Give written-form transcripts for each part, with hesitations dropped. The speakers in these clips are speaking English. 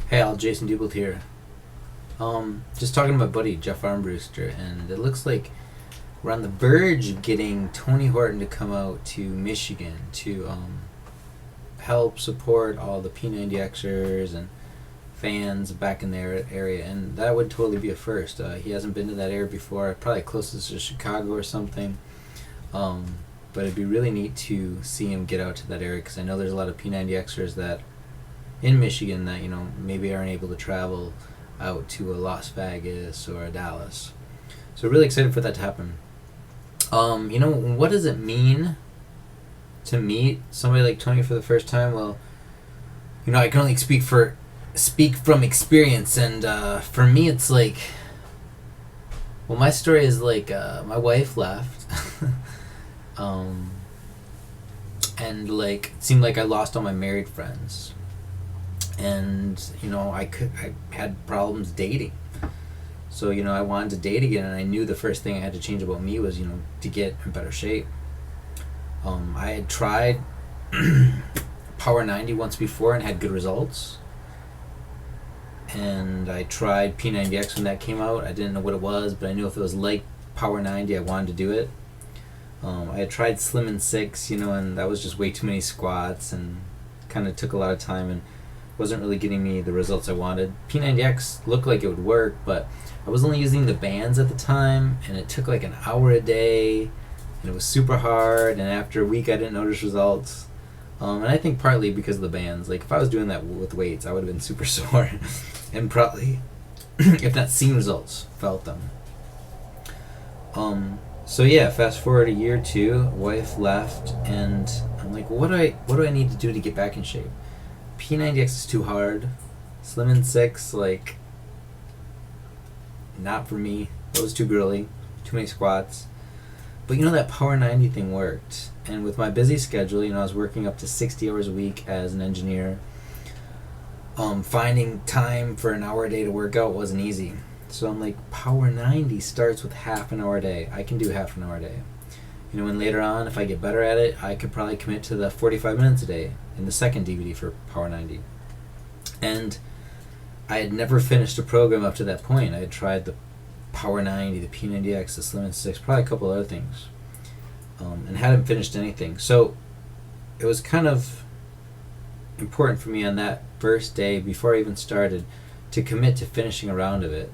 Hey, Al, Jason Dubelt here. Just talking to my buddy Jeff Armbruster, and it looks like we're on the verge of getting Tony Horton to come out to Michigan to help support all the P90Xers and fans back in their area, and that would totally be a first. He hasn't been to that area before, probably closest to Chicago or something. But it'd be really neat to see him get out to that area because I know there's a lot of P90Xers that in Michigan that maybe aren't able to travel out to a Las Vegas or a Dallas. So really excited for that to happen. What does it mean to meet somebody like Tony for the first time? Well, I can only speak from experience, and for me, it's like, well, my story is like my wife left, and like it seemed like I lost all my married friends. And I had problems dating, so I wanted to date again, and I knew the first thing I had to change about me was to get in better shape. I had tried Power 90 once before and had good results, and I tried P90X when that came out. I didn't know what it was, but I knew if it was like Power 90 I wanted to do it. I had tried Slim and 6, and that was just way too many squats and kind of took a lot of time and wasn't really getting me the results I wanted. P90X looked like it would work, but I was only using the bands at the time, and it took like an hour a day, and it was super hard, and after a week I didn't notice results. And I think partly because of the bands. Like if I was doing that with weights, I would have been super sore and probably, if not seen results, felt them. So yeah, fast forward a year or two, wife left, and I'm like, what do I need to do to get back in shape? P90X is too hard. Slim and 6, like, not for me. It was too girly, too many squats. But that Power 90 thing worked. And with my busy schedule, I was working up to 60 hours a week as an engineer. Finding time for an hour a day to work out wasn't easy. So I'm like, Power 90 starts with half an hour a day. I can do half an hour a day. And later on, if I get better at it, I could probably commit to the 45 minutes a day in the second DVD for Power 90. And I had never finished a program up to that point. I had tried the Power 90, the P90X, the Slim and 6, probably a couple other things, and hadn't finished anything. So it was kind of important for me on that first day, before I even started, to commit to finishing a round of it.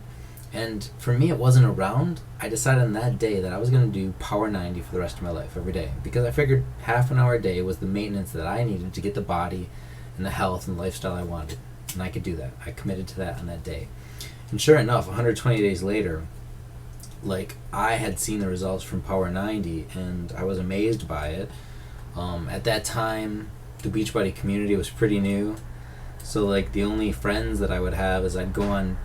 And for me, it wasn't a round. I decided on that day that I was going to do Power 90 for the rest of my life, every day. Because I figured half an hour a day was the maintenance that I needed to get the body and the health and lifestyle I wanted. And I could do that. I committed to that on that day. And sure enough, 120 days later, like, I had seen the results from Power 90, and I was amazed by it. At that time, the Beachbody community was pretty new. So, like, the only friends that I would have is I'd go on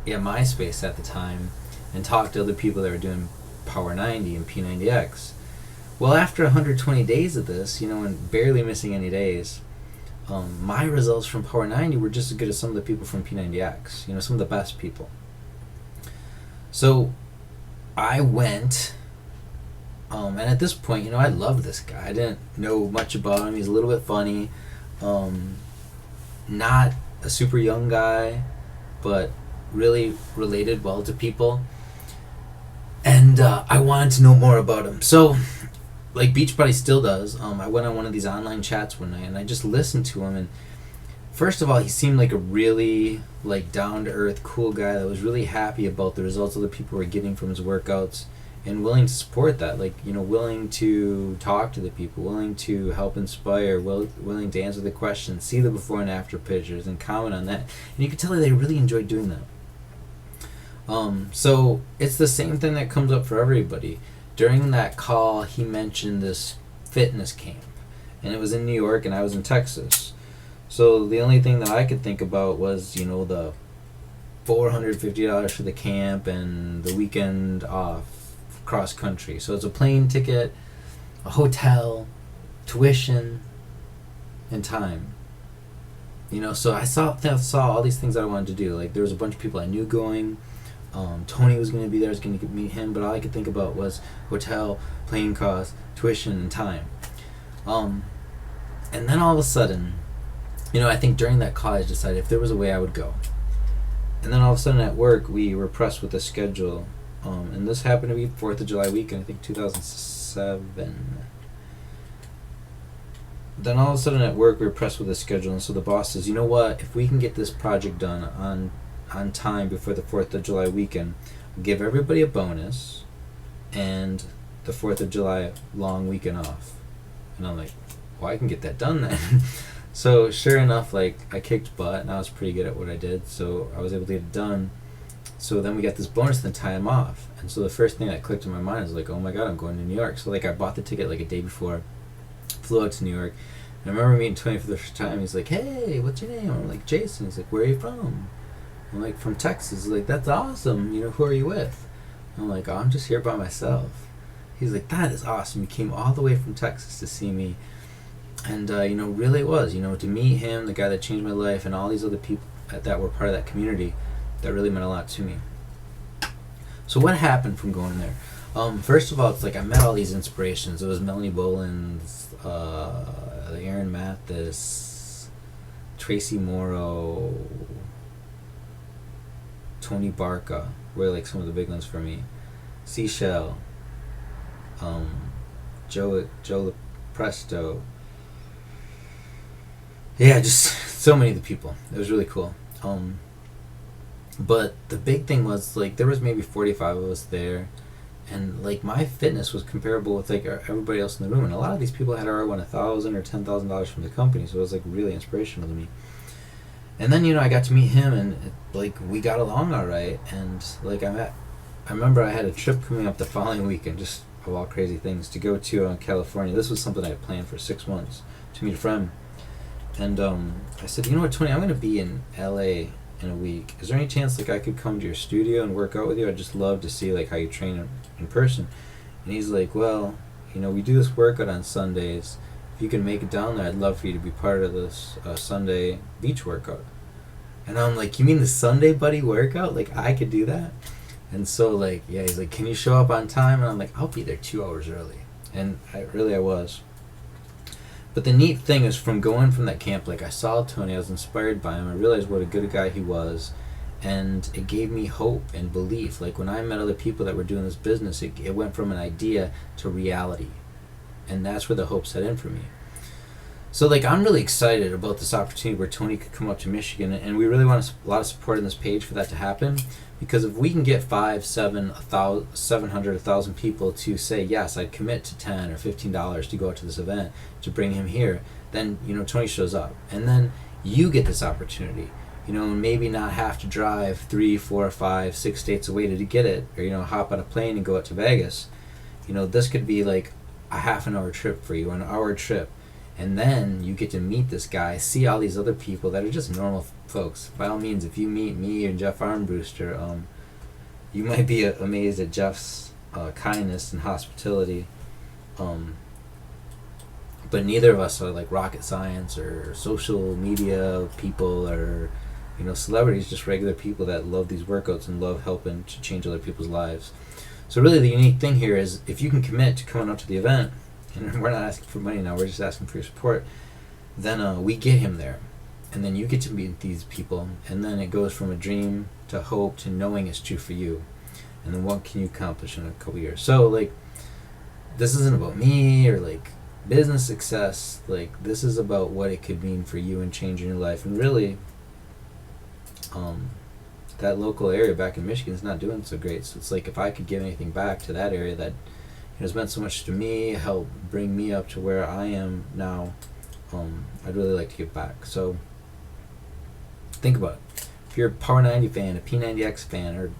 MySpace at the time and talk to other people that were doing Power 90 and P90X. Well, after 120 days of this, and barely missing any days, my results from Power 90 were just as good as some of the people from P90X, some of the best people. So I went, and at this point, I loved this guy. I didn't know much about him. He's a little bit funny, not a super young guy, but really related well to people, and I wanted to know more about him. So, like Beachbody still does, I went on one of these online chats one night, and I just listened to him. And first of all, he seemed like a really down-to-earth, cool guy that was really happy about the results other people were getting from his workouts, and willing to support that. Willing to talk to the people, willing to help inspire, willing to answer the questions, see the before and after pictures, and comment on that. And you could tell that they really enjoyed doing that. So it's the same thing that comes up for everybody. During that call, he mentioned this fitness camp, and it was in New York, and I was in Texas. So the only thing that I could think about was, the $450 for the camp and the weekend off cross country. So it's a plane ticket, a hotel, tuition, and time. So I saw all these things that I wanted to do. Like, there was a bunch of people I knew going. Tony was going to be there. I was going to meet him, but all I could think about was hotel, plane costs, tuition, and time. And then all of a sudden, I think during that call I decided if there was a way I would go. And then all of a sudden at work we were pressed with a schedule, and this happened to be 4th of July weekend, I think 2007. Then all of a sudden at work we were pressed with a schedule, and so the boss says, you know what, if we can get this project done on time before the 4th of July weekend, we'll give everybody a bonus and the 4th of July long weekend off. And I'm like, well, I can get that done then. So sure enough, like, I kicked butt and I was pretty good at what I did, so I was able to get it done. So then we got this bonus and time off, and so the first thing that clicked in my mind is like, oh my god, I'm going to New York. So like I bought the ticket like a day before, flew out to New York, and I remember meeting Tony for the first time. He's like, hey, what's your name? I'm like, Jason. He's like, where are you from? I'm like, from Texas. He's like, that's awesome, who are you with? I'm like, oh, I'm just here by myself. He's like, that is awesome, you came all the way from Texas to see me. And really it was, to meet him, the guy that changed my life, and all these other people that were part of that community, that really meant a lot to me. So what happened from going there? First of all, it's like I met all these inspirations. It was Melanie Boland's, Aaron Mathis, Tracy Morrow, Tony Barca were like some of the big ones for me. Seashell, Joe Presto. Yeah, just so many of the people. It was really cool. But the big thing was, like, there was maybe 45 of us there, and like my fitness was comparable with like everybody else in the room, and a lot of these people had already won $1,000 or $10,000 from the company, so it was like really inspirational to me. And then I got to meet him, and like we got along all right, and like I remember I had a trip coming up the following weekend, just of all crazy things, to go to California. This was something I had planned for 6 months, to meet a friend. And I said, you know what, Tony, I'm going to be in LA in a week. Is there any chance like I could come to your studio and work out with you? I'd just love to see like how you train in person. And he's like, well, we do this workout on Sundays. If you can make it down there, I'd love for you to be part of this Sunday beach workout. And I'm like, you mean the Sunday buddy workout? Like, I could do that? And so like, yeah, he's like, can you show up on time? And I'm like, I'll be there 2 hours early. And I was. But the neat thing is, from going from that camp, like I saw Tony, I was inspired by him, I realized what a good guy he was, and it gave me hope and belief. Like when I met other people that were doing this business, it went from an idea to reality, and that's where the hope set in for me. So like I'm really excited about this opportunity where Tony could come up to Michigan, and we really want a lot of support in this page for that to happen, because if we can get 5, 700, 1,000 people to say, yes, I'd commit to $10 or $15 to go out to this event, to bring him here, then, Tony shows up. And then you get this opportunity, and maybe not have to drive 3, 4, 5, 6 states away to get it, or, hop on a plane and go out to Vegas. This could be like a half an hour trip for you, an hour trip. And then you get to meet this guy, see all these other people that are just normal folks. By all means, if you meet me and Jeff Armbruster, you might be amazed at Jeff's kindness and hospitality. But neither of us are like rocket science or social media people or celebrities, just regular people that love these workouts and love helping to change other people's lives. So really the unique thing here is, if you can commit to coming up to the event, and we're not asking for money now, we're just asking for your support, then we get him there. And then you get to meet these people, and then it goes from a dream to hope to knowing it's true for you. And then what can you accomplish in a couple years? So like, this isn't about me or like business success. Like, this is about what it could mean for you and changing your life. And really, that local area back in Michigan is not doing so great. So it's like, if I could give anything back to that area that has meant so much to me, help bring me up to where I am now, I'd really like to give back. So think about it. If you're a Power 90 fan, a P90X fan, or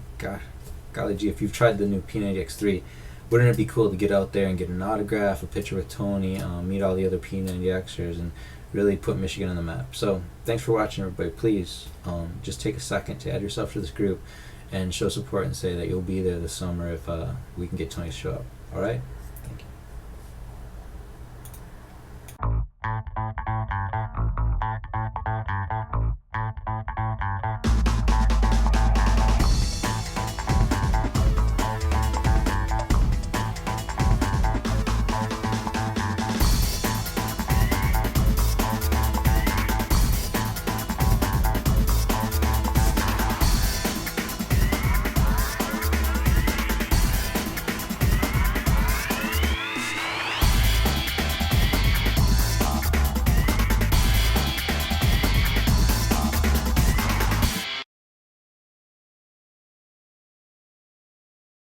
golly gee, if you've tried the new P90X3, wouldn't it be cool to get out there and get an autograph, a picture with Tony, meet all the other P90Xers, and really put Michigan on the map? So thanks for watching, everybody. Please just take a second to add yourself to this group and show support and say that you'll be there this summer if we can get Tony to show up. All right?